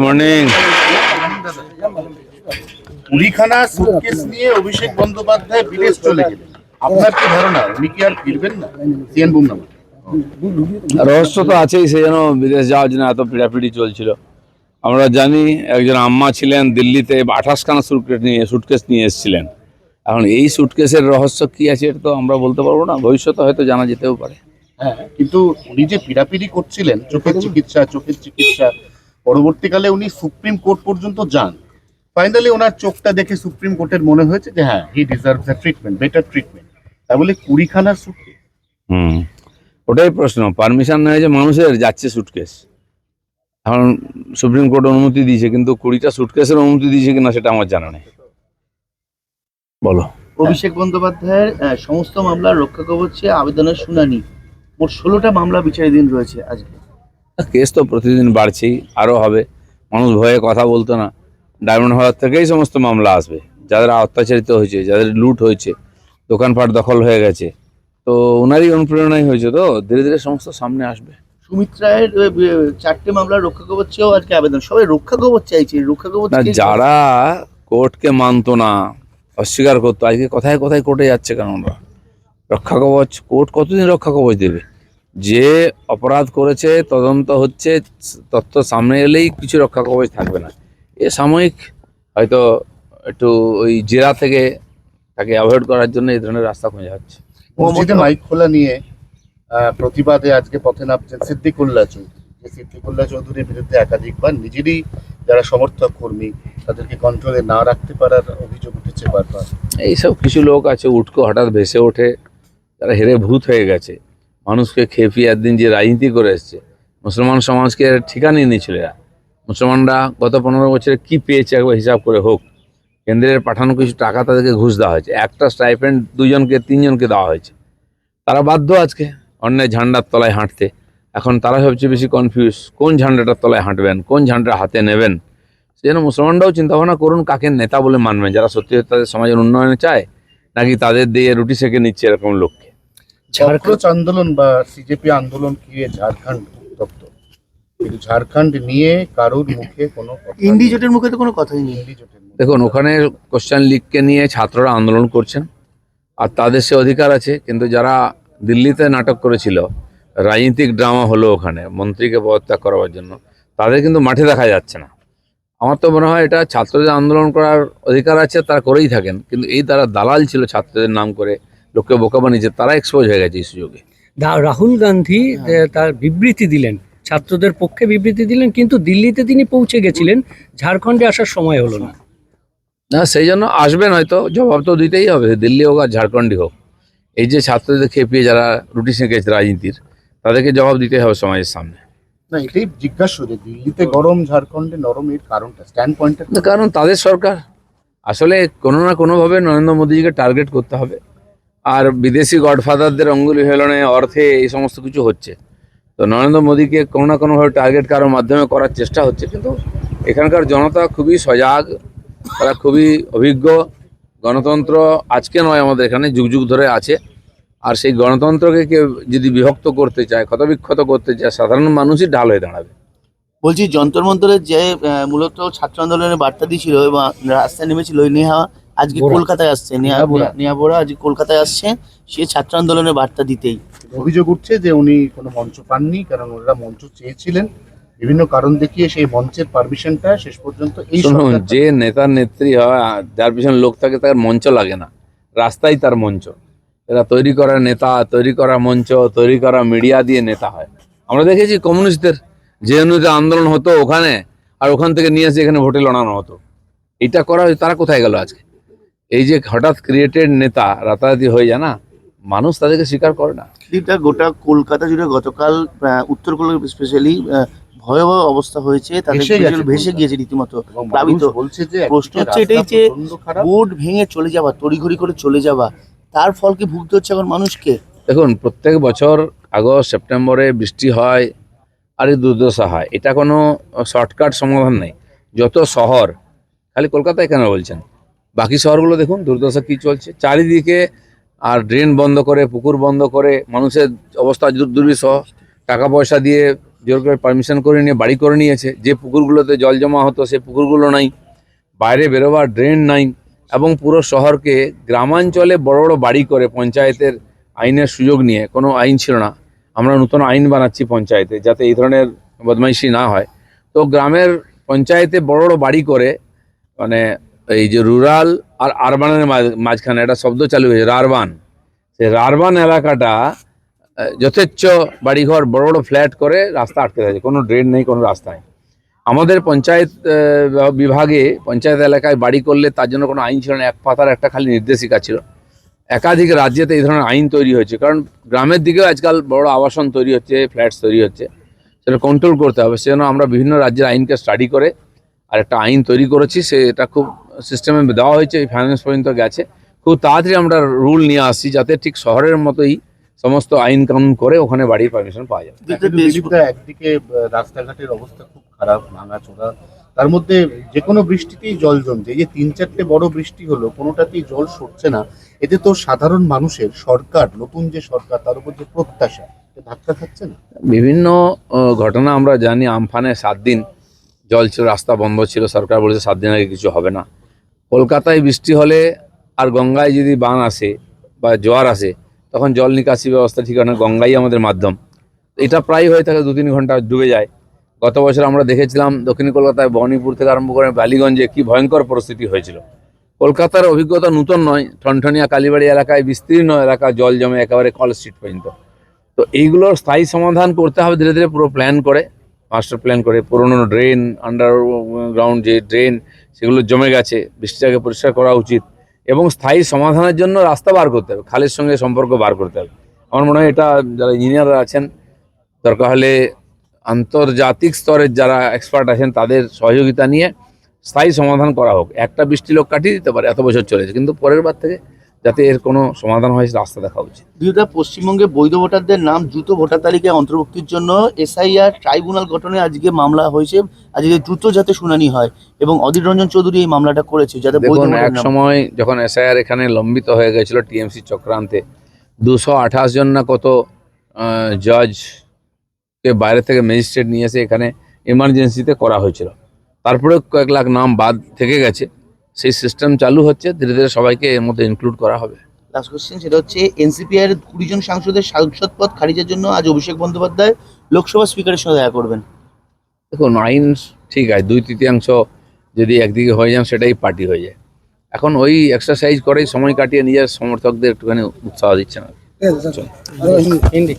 Morning. কুড়িখানা suitcase নিয়ে অভিষেক বন্দ্যোপাধ্যায় বিদেশ চলে গেলেন, আপনার কি ধারণা উনি কি আর ফিরবেন না? সিএন বুমরা রহস্য তো আছেই, সেই জন্য বিদেশ যাওয়ার জন্য এত পিড়াপিড়ি চলছিল। আমরা জানি একজন আম্মা ছিলেন দিল্লিতে 28খানা সুটকেস নিয়ে এসেছিলেন। এখন এই সুটকেসের রহস্য কি আছে এটা তো আমরা বলতে পারবো না, ভবিষ্যতে হয়তো জানা যেতেও পারে। হ্যাঁ, কিন্তু উনি যে পিড়াপিড়ি করছিলেন চোখের চিকিৎসা, পরবর্তীকালে উনি সুপ্রিম কোর্ট পর্যন্ত যান। ফাইনালি ওনার চোখটা দেখে সুপ্রিম কোর্টের মনে হয়েছে যে হ্যাঁ, হি ডিজার্ভস আ ট্রিটমেন্ট, বেটার ট্রিটমেন্ট। তাই বলে 20খানার সুটকেস। ওটাই প্রশ্ন, পারমিশন নেই যে মানুষের যাচ্ছে সুটকেস। এখন সুপ্রিম কোর্ট অনুমতি দিয়েছে, কিন্তু 20টা সুটকেসের অনুমতি দিয়েছে কিনা সেটা আমার জানা নেই। বলো। অভিষেক বন্দ্যোপাধ্যায়ের সমস্ত মামলার রক্ষা কবচে আবেদনের শুনানি, মোট 16টা মামলা বিচারাধীন রয়েছে আজকে। কেস তো প্রতিদিন বাড়ছেই, আরও হবে। মানুষ ভয়ে কথা বলতো না, ডায়মন্ড হারবার থেকেই সমস্ত মামলা আসবে। যাদের অত্যাচারিত হয়েছে, যাদের লুট হয়েছে, দোকানপাট দখল হয়ে গেছে, তো ওনারই অনুপ্রেরণাই হয়েছে, তো ধীরে ধীরে সমস্ত সামনে আসবে। সুমিত রায়ের 4টে মামলার রক্ষা কবচেও আজকে আবেদন। সবাই রক্ষা কবচ চাইছে, রক্ষা কবচ যারা কোর্টকে মানতো না, অস্বীকার করতো, আজকে কোথায় কোথায় কোর্টে যাচ্ছে কেন? আমরা রক্ষা কবচ, কোর্ট কতদিন রক্ষা কবচ দেবে? যে অপরাধ করেছে তদন্ত হচ্ছে, তথ্য সামনে এলেই কিছু রক্ষা কবচ থাকবে না। এ সাময়িক হয়তো একটু ওই জেরা থেকে তাকে অ্যাভয়েড করার জন্য এই ধরনের রাস্তা খোঁজা হচ্ছে। মসজিদে মাইক খোলা নিয়ে প্রতিবাদে আজকে পথে নামছেন সিদ্দিকুল্লাহ চৌধুরী। যে সিদ্দিকুল্লাহ চৌধুরীর বিরুদ্ধে একাধিকবার নিজেরই যারা সমর্থক কর্মী তাদেরকে কন্ট্রোলে না রাখতে পারার অভিযোগ উঠেছে বারবার। এইসব কিছু লোক আছে উটকো হঠাৎ ভেসে ওঠে, তারা হেরে ভূত হয়ে গেছে, মানুষকে খেপিয়ে একদিন যে রাজনীতি করে এসছে, মুসলমান সমাজকে ঠিকানিয়ে নিয়েছিল এরা। মুসলমানরা গত 15 বছরে কি পেয়েছে একবার হিসাব করে হোক। কেন্দ্রের পাঠানো কিছু টাকা তাদেরকে ঘুষ দেওয়া হয়েছে, একটা স্টাইপেন্ড 2জনকে 3জনকে দেওয়া হয়েছে। তারা বাধ্য আজকে অন্যায় ঝান্ডার তলায় হাঁটতে। এখন তারা সবচেয়ে বেশি কনফিউজ, কোন ঝান্ডাটার তলায় হাঁটবেন, কোন ঝান্ডা হাতে নেবেন। সেজন্য মুসলমানরাও চিন্তাভাবনা করুন কাকে নেতা বলে মানবেন, যারা সত্যি তাদের সমাজের উন্নয়নে চায়, নাকি তাদের দিয়ে রুটি সেকে নিচ্ছে এরকম লোককে। ঝাড়খণ্ড আন্দোলন বা সিজেপি আন্দোলন কি ঝাড়খণ্ড উত্তপ্ত, কিন্তু ঝাড়খণ্ড নিয়ে কারোর মুখে কোনো ইন্ডি জোটের মুখে তো কোনো কথাই নেই। দেখুন, ওখানে কোশ্চেন লিগকে নিয়ে ছাত্ররা আন্দোলন করছেন, আর তাদের সে অধিকার আছে। কিন্তু যারা দিল্লিতে নাটক করেছিল, রাজনৈতিক ড্রামা হলো ওখানে মন্ত্রীকে পদত্যাগ করার জন্য, তাদের কিন্তু মাঠে দেখা যাচ্ছে না। আমার তো মনে হয় এটা ছাত্রদের আন্দোলন করার অধিকার আছে, তারা করেই থাকেন, কিন্তু এই তারা দালাল ছিল ছাত্রদের নাম করে লোককে বোকা বানিয়েছে, তারা এক্সপোজ হয়ে গেছে এই সুযোগে। রাহুল গান্ধী তার বিবৃতি দিলেন, ছাত্রদের পক্ষে বিবৃতি দিলেন, কিন্তু দিল্লিতে তিনি পৌঁছে গেছিলেন, ঝাড়খণ্ডে আসার সময় হলো না। না, সেই জন্য আসবেন, হয়তো জবাব তো দিতেই হবে, দিল্লি হোক আর ঝাড়খণ্ডই হোক। এই যে ছাত্রদের খেপিয়ে যারা রুটি সেঁকেছে রাজনীতির, তাদেরকে জবাব দিতেই হবে সমাজের সামনে। না, এটাই জিজ্ঞাসা যে দিল্লিতে গরম স্ট্যান্ড পয়েন্টটা, কারণ তাদের সরকার আসলে কোনো না কোনোভাবে নরেন্দ্র মোদীজিকে টার্গেট করতে হবে। আর বিদেশি গডফাদারদের অঙ্গুলি হেলনে অর্থে এই সমস্ত কিছু হচ্ছে, তো নরেন্দ্র মোদীকে কোনো না কোনোভাবে টার্গেট করার মাধ্যমে করার চেষ্টা হচ্ছে। কিন্তু এখানকার জনতা খুবই সজাগ, তারা খুবই অভিজ্ঞ। গণতন্ত্র আজকে নয়, আমাদের এখানে যুগ যুগ ধরে আছে। আর সেই গণতন্ত্রকে কেউ যদি বিভক্ত করতে চায়, ক্ষতবিক্ষত করতে চায়, সাধারণ মানুষই ঢাল হয়ে দাঁড়াবে। বলছি, যন্তর মন্তরের যে মূলত ছাত্র আন্দোলনের বার্তা দিয়েছিল এবং রাস্তায় নেমেছিল ওই নেহা, আজকে কলকাতায় আসছে। নেহা বোরা আজকে কলকাতায় আসছে সে ছাত্র আন্দোলনের বার্তা দিতেই। অভিযোগ উঠছে যে উনি কোনো মঞ্চ পাননি, কারণ ওরা মঞ্চ চেয়েছিলেন, বিভিন্ন কারণ দেখিয়ে সেই মঞ্চের পারমিশনটা শেষ পর্যন্ত এই যে নেতার নেত্রী হয়, যার পিছনে লোক থাকে, তার মঞ্চ লাগে না, রাস্তাই তার মঞ্চ। এরা তৈরি করা নেতা, তৈরি করা মঞ্চ, তৈরি করা মিডিয়া দিয়ে নেতা হয়। আমরা দেখেছি কমিউনিস্টদের যে অনুযায়ী আন্দোলন হতো ওখানে, আর ওখান থেকে নিয়ে এসে এখানে ভোটে লড়ানো হতো। এটা করা হয়েছে, তারা কোথায় গেল আজকে? এই যে হঠাৎ ক্রিয়েটেড নেতা রাতারাতি হয়ে যায় না, মানুষ তাদেরকে স্বীকার করে না। গোটা কলকাতা জুড়ে গতকাল উত্তর কলকাতা স্পেশালি ভয়াবহ অবস্থা হয়েছে, তাদের ভেসে গিয়েছে রীতিমতো প্লাবিত। প্রশ্ন হচ্ছে এটাই যে বোর্ড ভেঙে চলে যাওয়া, তড়িঘড়ি করে চলে যাওয়া, তার ফল কি ভুগতে হচ্ছে এখন মানুষকে? দেখুন, প্রত্যেক বছর আগস্ট সেপ্টেম্বরে বৃষ্টি হয় আর এই দুর্দশা হয়, এটা কোনো শর্টকাট সমাধান নেই। যত শহর, খালি কলকাতায় কেন বলছেন, বাকি শহরগুলো দেখুন দুর্দশা কি চলছে। চারিদিকে আর ড্রেন বন্ধ করে, পুকুর বন্ধ করে, মানুষের অবস্থা দুর্বিষহ, টাকা পয়সা দিয়ে জোর করে পারমিশন করে নিয়ে বাড়ি করে নিয়েছে। যে পুকুরগুলোতে জল জমা হতো সে পুকুরগুলো নাই, বাইরে বেরোবার ড্রেন নাই, এবং পুরো শহরকে গ্রামাঞ্চলে বড় বড় বাড়ি করে পঞ্চায়েতের আইনের সুযোগ নিয়ে, কোনো আইন ছিল না, আমরা নতুন আইন বানাচ্ছি পঞ্চায়েতে যাতে এই ধরনের বদমাইশি না হয়। তো গ্রামের পঞ্চায়েতে বড় বড় বাড়ি করে, মানে এই যে রুরাল আর আরবানের মাঝখানে একটা শব্দ চালু হয়েছে, রারবান। সেই রারবান এলাকাটা যথেচ্ছ বাড়িঘর, বড় বড় ফ্ল্যাট করে রাস্তা আটকে থাকে, কোনো ড্রেন নেই, কোনো রাস্তা নেই। আমাদের পঞ্চায়েত বিভাগে, পঞ্চায়েত এলাকায় বাড়ি করলে তার জন্য কোনো আইন ছিল না, এক পাতার একটা খালি নির্দেশিকা ছিল। একাধিক রাজ্যেতে এই ধরনের আইন তৈরি হয়েছে, কারণ গ্রামের দিকেও আজকাল বড় আবাসন তৈরি হচ্ছে, ফ্ল্যাটস তৈরি হচ্ছে, সেটা কন্ট্রোল করতে হবে। সেজন্য আমরা বিভিন্ন রাজ্যের আইনকে স্টাডি করে আর একটা আইন তৈরি করেছি, সেটা খুব সিস্টেমে দেওয়া হয়েছে, এই ফাইন্যান্স পর্যন্ত গেছে। খুব তাড়াতাড়ি আমরা রুল নিয়ে আসছি যাতে ঠিক শহরের মতোই সমস্ত আইন কানুন করে ওখানে বাড়ির পারমিশন পাওয়া যাবে। একদিকে রাস্তাঘাটের অবস্থা খুব খারাপ, ভাঙাচোরা, তার মধ্যে যে কোনো বৃষ্টিতেই জল জমছে। এই যে 3-4টে বড় বৃষ্টি হলো, কোনোটাতেই জল সরছে না। এতে তো সাধারণ মানুষের, সরকার, নতুন যে সরকার, তার উপর যে প্রত্যাশা, ধাক্কা খাচ্ছে না। বিভিন্ন ঘটনা আমরা জানি। আমফানে 7 দিন জল ছিল, রাস্তা বন্ধ ছিল, সরকার বলেছে 7 দিন আগে কিছু হবে না। কলকাতায় বৃষ্টি হলে আর গঙ্গায় যদি বান আসে বা জোয়ার আসে, তখন জল নিকাশি ব্যবস্থা ঠিক হয় না, গঙ্গাই আমাদের মাধ্যম। এটা প্রায় হয়ে থাকে, 2-3 ঘন্টা ডুবে যায়। গত বছর আমরা দেখেছিলাম দক্ষিণ কলকাতায় বহনীপুর থেকে আরম্ভ করে বালিগঞ্জে কি ভয়ঙ্কর পরিস্থিতি হয়েছিল। কলকাতার অভিজ্ঞতা নতুন নয়, ঠনঠনিয়া কালীবাড়ি এলাকায় বিস্তীর্ণ এলাকা জল জমে একেবারে কল স্ট্রিট পর্যন্ত। তো এইগুলোর স্থায়ী সমাধান করতে হবে ধীরে ধীরে, পুরো প্ল্যান করে, মাস্টার প্ল্যান করে। পুরনো ড্রেন, আন্ডারগ্রাউন্ড যে ড্রেন, সেগুলো জমে গেছে, বৃষ্টিটাকে পরিষ্কার করা উচিত, এবং স্থায়ী সমাধানের জন্য রাস্তা বার করতে হবে, খালের সঙ্গে সম্পর্ক বার করতে হবে। আমার মনে হয় এটা যারা ইঞ্জিনিয়াররা আছেন, দরকার হলে আন্তর্জাতিক স্তরের যারা এক্সপার্ট আছেন তাদের সহযোগিতা নিয়ে স্থায়ী সমাধান করা হোক। একটা বৃষ্টি লোক কাটিয়ে দিতে পারে, এত বছর চলেছে, কিন্তু পরের বার থেকে যাতে এর কোনো সমাধান হয় রাস্তা দেখা উচিত। বিরোধীরা পশ্চিমবঙ্গে বৈধ ভোটারদের নাম দ্রুত ভোটার তালিকায় অন্তর্ভুক্তির জন্য এসআইআর ট্রাইব্যুনাল গঠনে আজকে মামলা হয়েছে। আজকে দ্রুত যাতে শুনানি হয়, এবং অধীর রঞ্জন চৌধুরী এই মামলাটা করেছে যাতে বৈধ দেখুন, ভোটার এক নাম। সময় যখন এসআইআর এখানে লম্বিত হয়ে গেছিল টিএমসি চক্রান্তে, 228 জন না কত জজকে বাইরে থেকে ম্যাজিস্ট্রেট নিয়ে এসে এখানে এমার্জেন্সিতে করা হয়েছিল। তারপরে কয়েক লাখ নাম বাদ থেকে গেছে, সেই সিস্টেম চালু হচ্ছে, ধীরে ধীরে সবাইকে এর মধ্যে ইনক্লুড করা হবে। লাস্ট কোশ্চেন, সেটা হচ্ছে এনসিপিআর 20 জন সাংসদের সাংসদ পদ খারিজের জন্য আজ অভিষেক বন্দ্যোপাধ্যায় লোকসভা স্পিকারের সঙ্গে দেখা করবেন। দেখুন, আইন ঠিক আছে, 2/3 যদি একদিকে হয়ে যান সেটাই পার্টি হয়ে যায়। এখন ওই এক্সারসাইজ করেই সময় কাটিয়ে নিজের সমর্থকদের একটুখানি উৎসাহ দিচ্ছে না। হিন্দি